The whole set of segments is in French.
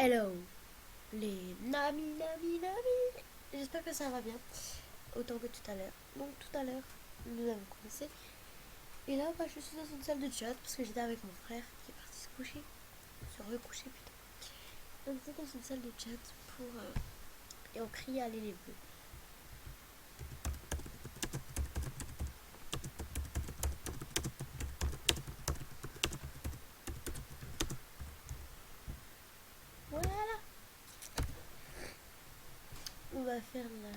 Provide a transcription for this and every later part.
Hello, les nami. J'espère que ça va bien, autant que tout à l'heure. Donc tout à l'heure, nous avons commencé. Et là, je suis dans une salle de chat parce que j'étais avec mon frère qui est parti se coucher, se recoucher plutôt. Donc j'étais dans une salle de chat pour et on criait allez les bleus. Voilà. On va faire la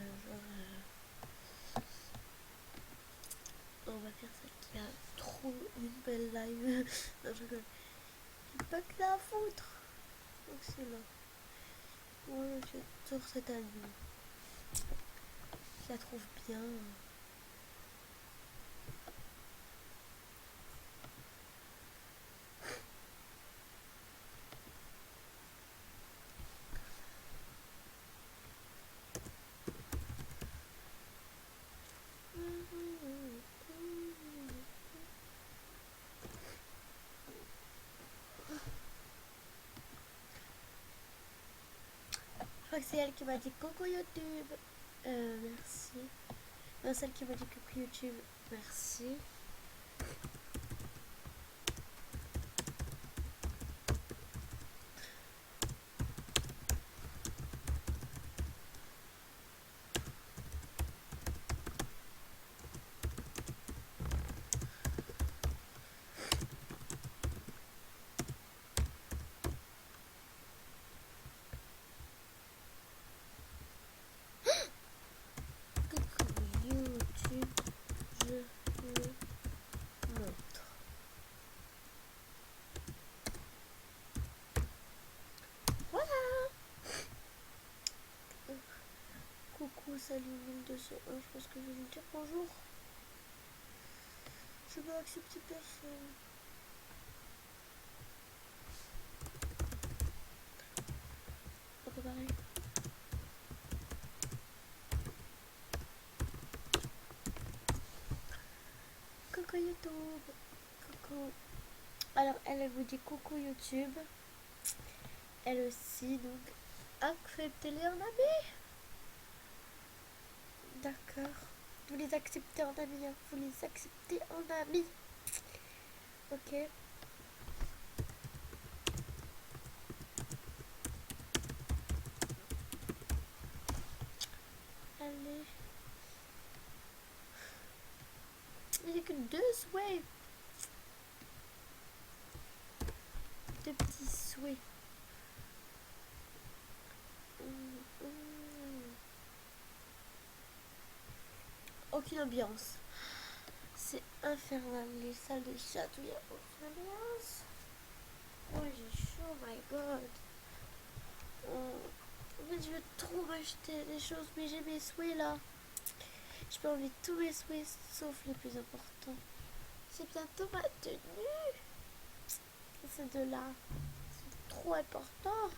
on va faire ça qui a trop une belle live. Non, je rigole. J'ai pas que ça à foutre. Donc c'est là. Ouais, j'adore cette album. Je la trouve bien. Je crois que c'est elle qui m'a dit coucou YouTube. Merci. Non, celle qui m'a dit coucou YouTube. Merci. Coucou YouTube. Je le montre. Voilà. Coucou, salut 1201. Je pense que je vais vous dire bonjour. Je vais accepter personne. On peut pareil. Coucou YouTube. Coucou. Alors, elle vous dit coucou YouTube. Elle aussi, donc acceptez-les en ami. D'accord. Vous les acceptez en ami, hein. Vous les acceptez en ami. Ok. Allez. Il n'y a que deux souhaits. Deux petits souhaits. Aucune ambiance. C'est infernal. Les salles de chat où il n'y a aucune ambiance. Oh, j'ai chaud, my god. En fait, je veux trop m'acheter des choses, mais j'ai mes souhaits là. Je peux enlever tous mes souhaits sauf les plus importants. C'est bientôt ma tenue. Ces deux-là, c'est trop important. Si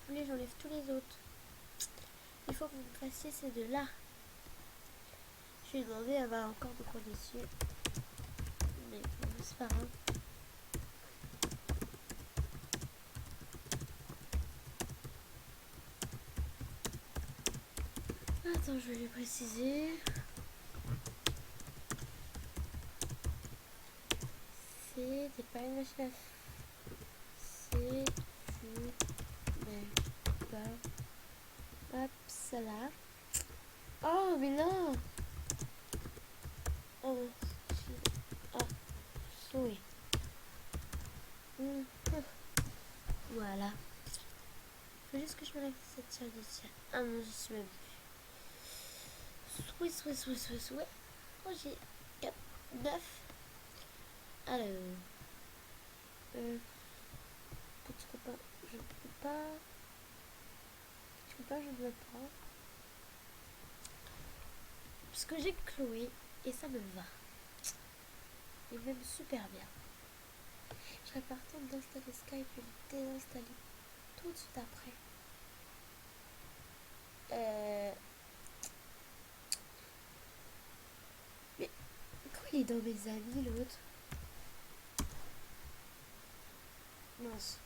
vous voulez, j'enlève tous les autres. Il faut que vous me fassiez ces deux-là. Je lui ai demandé, elle va encore me coller dessus. Mais bon, c'est pas grave. Attends, je vais lui préciser. C'est pas une machine à... C'est du... Mais pas... Hop, ça là. Oh, mais non. Oh, ah, souris. Voilà. Faut juste que je me lève cette salle de chat. Ah non, je suis même... Souhait. Oh, j'ai 4, 9. Alors... petit copain, je peux pas... Petit copain, je ne veux pas. Parce que j'ai Chloé et ça me va. Et même super bien. Je serais partante d'installer Skype et de désinstaller tout de suite après. Mais pourquoi il est dans mes amis l'autre? Mince.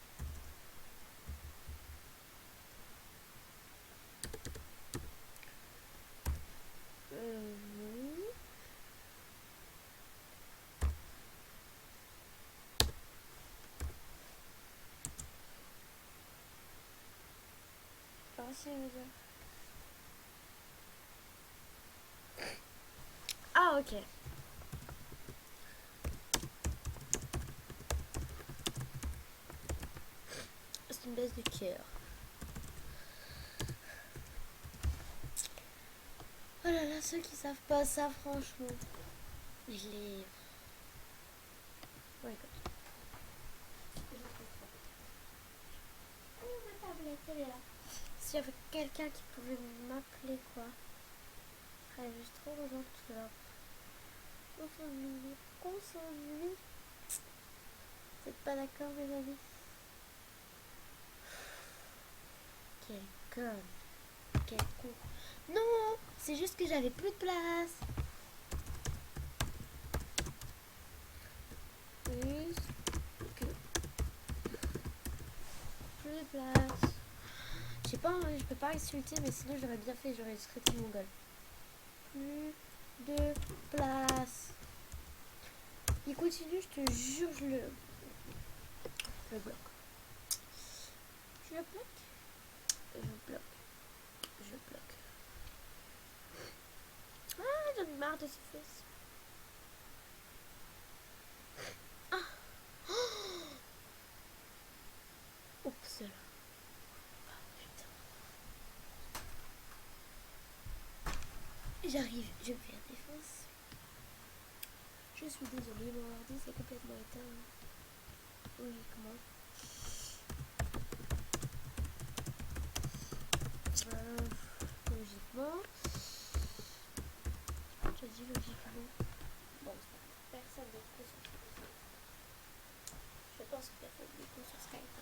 ici, je veux dire. Ah, ok. C'est une baisse de cœur. Oh là là, ceux qui savent pas ça, franchement. Je les... Ouais, écoute. Oh, ma tablette, elle est là. S'il y avait quelqu'un qui pouvait m'appeler, quoi. Je serais juste trop contente parce que là... On s'ennuie. Vous êtes pas d'accord, mes amis? Quel con. Quel con. Non, c'est juste que j'avais plus de place. Plus de place. Je sais pas, je peux pas insulter, mais sinon j'aurais bien fait, j'aurais traité mon gueule. Plus de place. Il continue, je te jure, je le bloque. Je le bloque. Je bloque. Je bloque. Ah, j'en ai marre de ces fesses. Ah. Oh. Oups là. J'arrive, je vais me faire défense. Je suis désolée, mon ordi c'est complètement éteint. Oui, comment? Logiquement. Je dis logiquement. Bon, personne d'écoute sur Skype. Je pense que personne d'écoute sur Skype.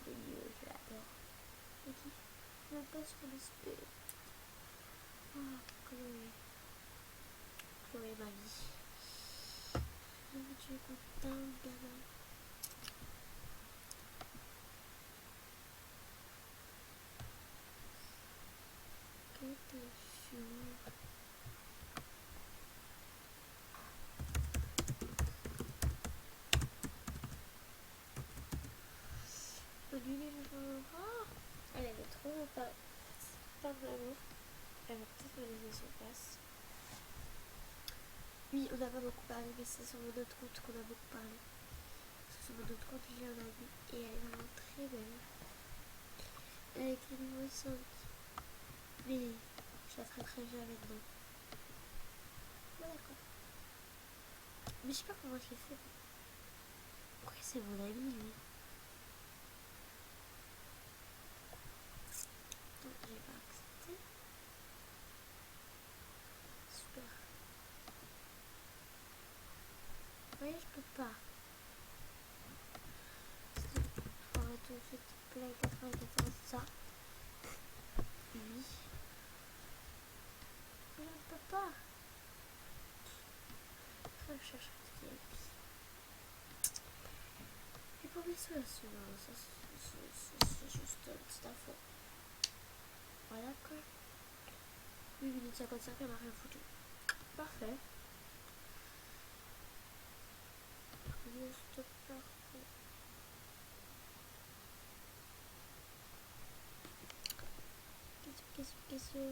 Vidéo, j'adore. Je kiffe. Je me passe sur le spé. Oh, Chloé. Chloé, ma vie. Tu es content, gamin. Que t'es chou. Oh, elle est trop pas vraiment. Elle va peut-être me laisser sur place. Oui, on n'a pas beaucoup parlé, mais c'est sur mon autre compte qu'on a beaucoup parlé. Parce que sur mon autre compte, j'ai un ami et elle est vraiment très belle. Elle est écrit niveau 5. Mais je la traiterai jamais dedans. Ouais, d'accord. Mais je sais pas comment je l'ai fait. Pourquoi c'est mon ami, lui? Donc, j'ai pas accepté. Super. Vous voyez, je peux pas. Il faut arrêter tout de suite. Play 94, ça. Oui. Mais je ne peux pas. Je cherche un truc. Et pour mes soeurs, ça c'est juste une petite info. Voilà quoi. 8 minutes 55, elle m'a rien foutu. Parfait. Juste parfait. Qu'est-ce que...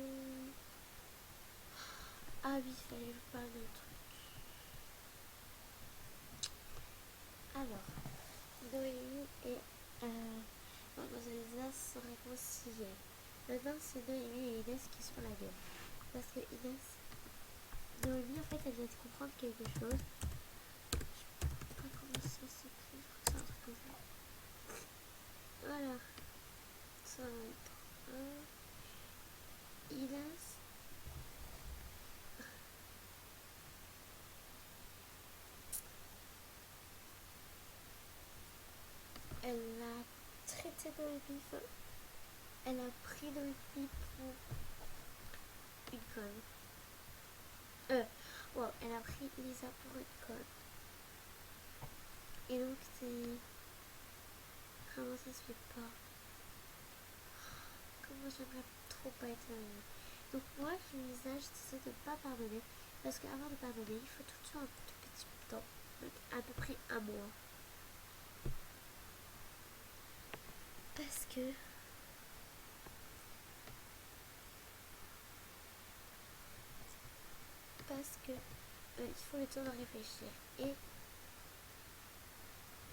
Ah oui, il fallait pas un truc. Alors, Noémie et Mademoiselle Isa se réconciliaient. Maintenant, c'est Noémie et Inès qui sont la gueule. Parce que Noémie, en fait, elle vient de comprendre quelque chose. Je sais pas comment ça s'écrit, c'est un truc comme ça. Voilà. Ça va être Inès. Elle a traité Noémie. Elle a pris Noémie pour une conne. Wow, elle a pris Lisa pour une conne. Et donc, c'est... Vraiment, ça se fait pas. Comment j'aimerais trop pas être Noémie. Donc, moi, Lisa, je décide de ne pas pardonner. Parce qu'avant de pardonner, il faut tout le temps un tout petit temps. Donc, à peu près un mois. Parce que il faut le temps de réfléchir. Et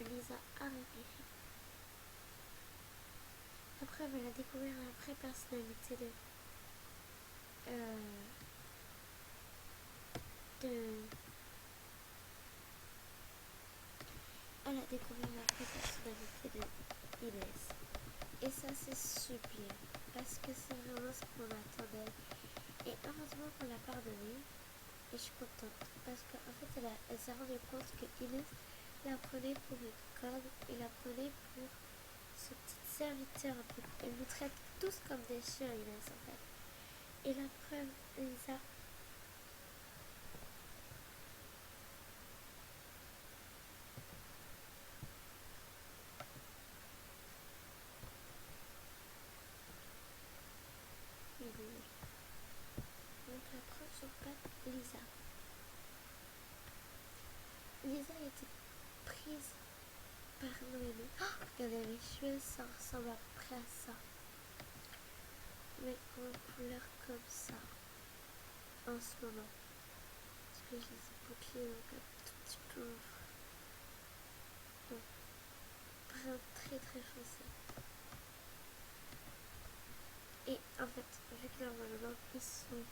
Lisa a réfléchi. Après, elle a découvert la vraie personnalité elle a découvert la vraie personnalité de Inès. Et ça, c'est sublime. Parce que c'est vraiment ce qu'on attendait. Et heureusement qu'on l'a pardonné. Et je suis contente. Parce qu'en fait, elle s'est rendue compte que Inès la prenait pour une conne. Et la prenait pour ce petit serviteur. Elle nous traite tous comme des chiens, Inès, en fait. Et la preuve, Lisa. Donc la preuve sur patte, Lisa. Lisa était prise par Noémie. Oh, regardez, mes cheveux, ça ressemble à peu près à ça. Mais en couleur comme ça. En ce moment. Parce que je les ai bouclés donc un tout petit peu. Bon. Brun très très foncé. Et en fait, vu que normalement ils sont.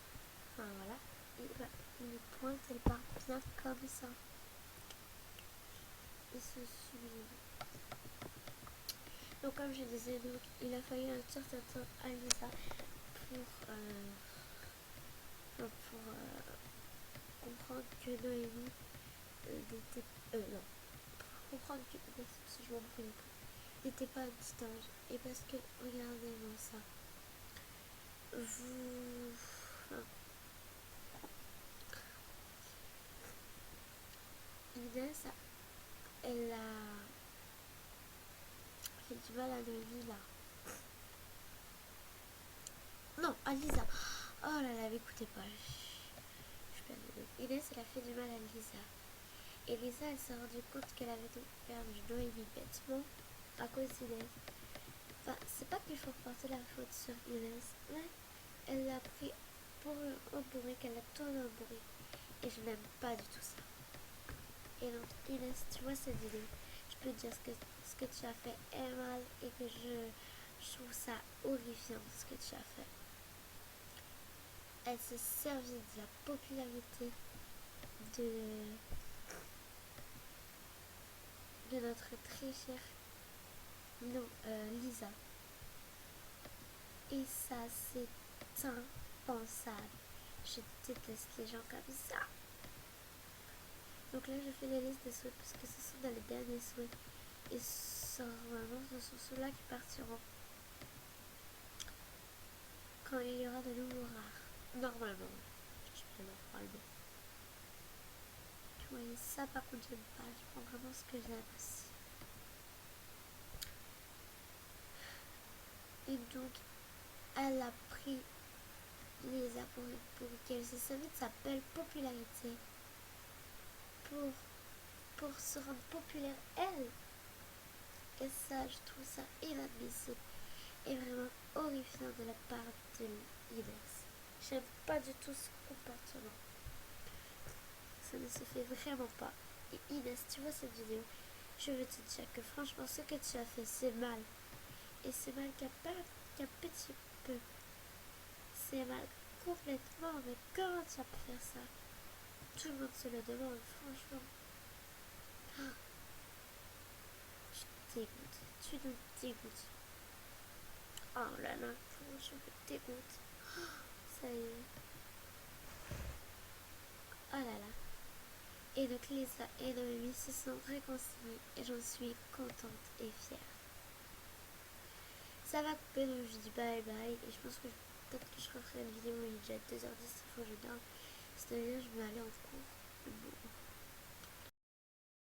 Enfin voilà. Et bah, les pointes elles partent bien comme ça. Ils sont sublimes. Donc comme je disais, donc, il a fallu un certain temps à Lisa pour comprendre que Noémie n'était non, pour comprendre que je m'en rappelle pas, n'était pas un petit ange. Et parce que regardez-moi ça, vous Inès, elle a fait du mal à Noémie là. Non, à Lisa. Oh là là, m'écoutez pas. Je suis perdue. Inès, elle a fait du mal à Lisa. Et Lisa, elle s'est rendue compte qu'elle avait perdu Noémie bêtement à cause d'Inès. Enfin, c'est pas qu'il faut porter la faute sur Inès, mais elle l'a pris pour un bourré, qu'elle l'a tourné en bourré. Et je n'aime pas du tout ça. Et donc, Inès, tu vois cette vidéo, je peux te dire ce que tu as fait est mal et que je trouve ça horrifiant ce que tu as fait. Elle s'est servie de la popularité de notre très chère Lisa. Et ça, c'est impensable. Je déteste les gens comme ça. Donc là, je fais les listes des souhaits parce que ce sont dans les derniers souhaits. Et normalement, ce sont ceux-là qui partiront quand il y aura de nouveaux rares. Normalement. Je vais normalement. Vous voyez, ça par contre, j'aime pas. Je prends vraiment ce que j'aime aussi. Et donc, elle a pris Lisa pour qu'elle se serve de sa belle popularité pour se rendre populaire elle. Et ça, je trouve ça inadmissible et vraiment horrifiant de la part de Inès. J'aime pas du tout ce comportement. Ça ne se fait vraiment pas. Et Inès, tu vois cette vidéo, je veux te dire que franchement, ce que tu as fait, c'est mal. Et c'est mal qu'un petit peu. C'est mal complètement. Mais comment tu as pu faire ça? Tout le monde se le demande, franchement. Tu dégoûtes. Tu nous dégoûtes. Oh là là, comment je me dégoûte. Ça y est. Oh là là. Et donc Lisa et Noémie se sont réconciliés et j'en suis contente et fière. Ça va couper donc je dis bye bye et je pense que peut-être que je referai une vidéo, il est déjà 2h10, il faut que je dorme. C'est-à-dire je vais aller en cours. Bon.